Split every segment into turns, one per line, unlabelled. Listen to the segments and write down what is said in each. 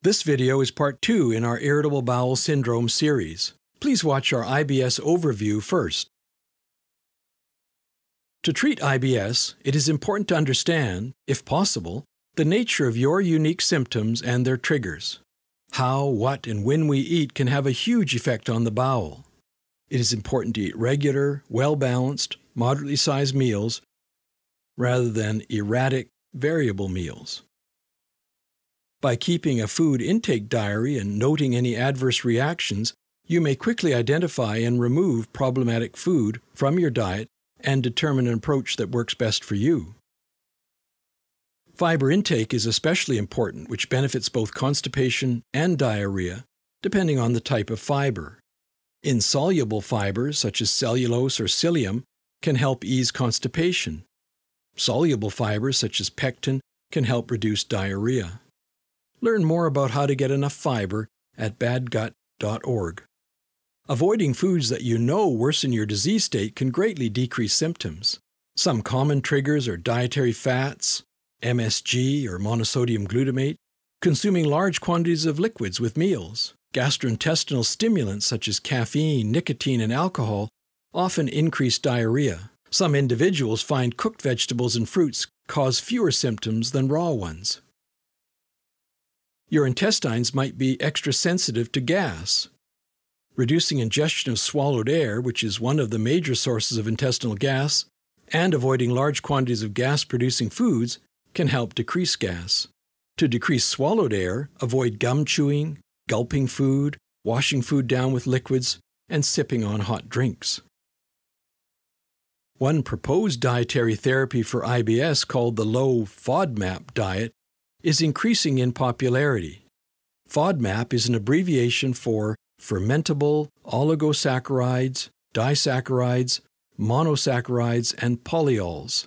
This video is part 2 in our Irritable Bowel Syndrome series. Please watch our IBS overview first. To treat IBS, it is important to understand, if possible, the nature of your unique symptoms and their triggers. How, what, and when we eat can have a huge effect on the bowel. It is important to eat regular, well-balanced, moderately sized meals rather than erratic, variable meals. By keeping a food intake diary and noting any adverse reactions, you may quickly identify and remove problematic food from your diet and determine an approach that works best for you. Fiber intake is especially important, which benefits both constipation and diarrhea, depending on the type of fiber. Insoluble fibers, such as cellulose or psyllium, can help ease constipation. Soluble fibers, such as pectin, can help reduce diarrhea. Learn more about how to get enough fiber at badgut.org. Avoiding foods that you know worsen your disease state can greatly decrease symptoms. Some common triggers are dietary fats, MSG or monosodium glutamate, consuming large quantities of liquids with meals. Gastrointestinal stimulants such as caffeine, nicotine, and alcohol often increase diarrhea. Some individuals find cooked vegetables and fruits cause fewer symptoms than raw ones. Your intestines might be extra sensitive to gas. Reducing ingestion of swallowed air, which is one of the major sources of intestinal gas, and avoiding large quantities of gas-producing foods can help decrease gas. To decrease swallowed air, avoid gum chewing, gulping food, washing food down with liquids, and sipping on hot drinks. One proposed dietary therapy for IBS, called the low FODMAP diet, is increasing in popularity. FODMAP is an abbreviation for fermentable oligosaccharides, disaccharides, monosaccharides, and polyols.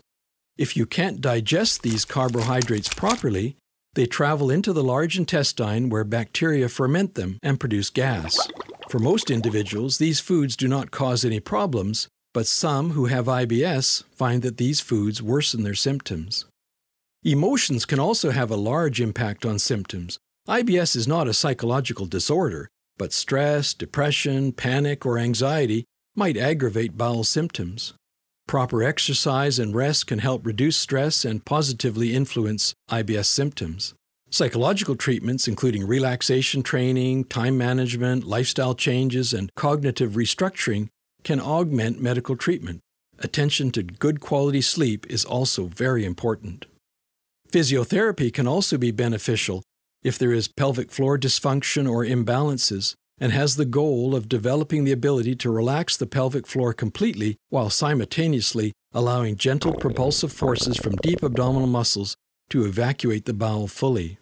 If you can't digest these carbohydrates properly, they travel into the large intestine where bacteria ferment them and produce gas. For most individuals, these foods do not cause any problems, but some who have IBS find that these foods worsen their symptoms. Emotions can also have a large impact on symptoms. IBS is not a psychological disorder, but stress, depression, panic, or anxiety might aggravate bowel symptoms. Proper exercise and rest can help reduce stress and positively influence IBS symptoms. Psychological treatments, including relaxation training, time management, lifestyle changes, and cognitive restructuring, can augment medical treatment. Attention to good quality sleep is also very important. Physiotherapy can also be beneficial if there is pelvic floor dysfunction or imbalances, and has the goal of developing the ability to relax the pelvic floor completely while simultaneously allowing gentle propulsive forces from deep abdominal muscles to evacuate the bowel fully.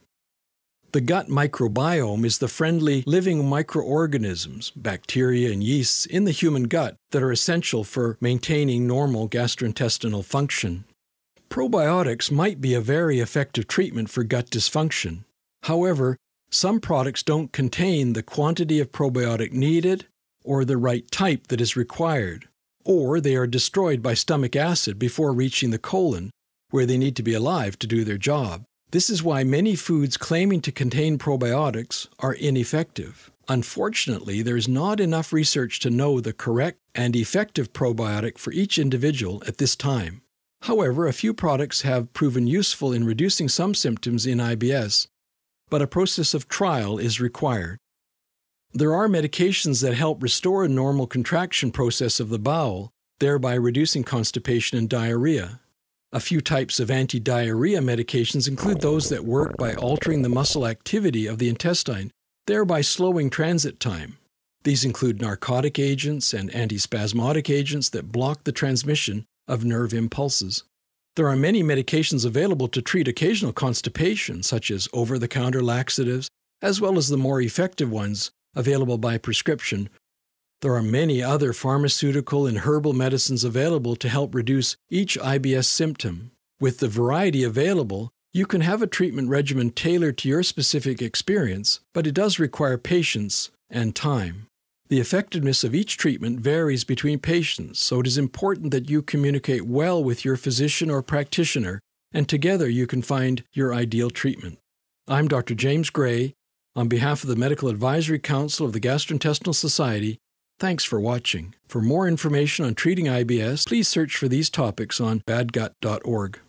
The gut microbiome is the friendly living microorganisms, bacteria and yeasts in the human gut that are essential for maintaining normal gastrointestinal function. Probiotics might be a very effective treatment for gut dysfunction. However, some products don't contain the quantity of probiotic needed or the right type that is required, or they are destroyed by stomach acid before reaching the colon, where they need to be alive to do their job. This is why many foods claiming to contain probiotics are ineffective. Unfortunately, there is not enough research to know the correct and effective probiotic for each individual at this time. However, a few products have proven useful in reducing some symptoms in IBS, but a process of trial is required. There are medications that help restore a normal contraction process of the bowel, thereby reducing constipation and diarrhea. A few types of anti-diarrhea medications include those that work by altering the muscle activity of the intestine, thereby slowing transit time. These include narcotic agents and antispasmodic agents that block the transmission of nerve impulses. There are many medications available to treat occasional constipation, such as over-the-counter laxatives, as well as the more effective ones available by prescription. There are many other pharmaceutical and herbal medicines available to help reduce each IBS symptom. With the variety available, you can have a treatment regimen tailored to your specific experience, but it does require patience and time. The effectiveness of each treatment varies between patients, so it is important that you communicate well with your physician or practitioner, and together you can find your ideal treatment. I'm Dr. James Gray, On behalf of the Medical Advisory Council of the Gastrointestinal Society, thanks for watching. For more information on treating IBS, please search for these topics on badgut.org.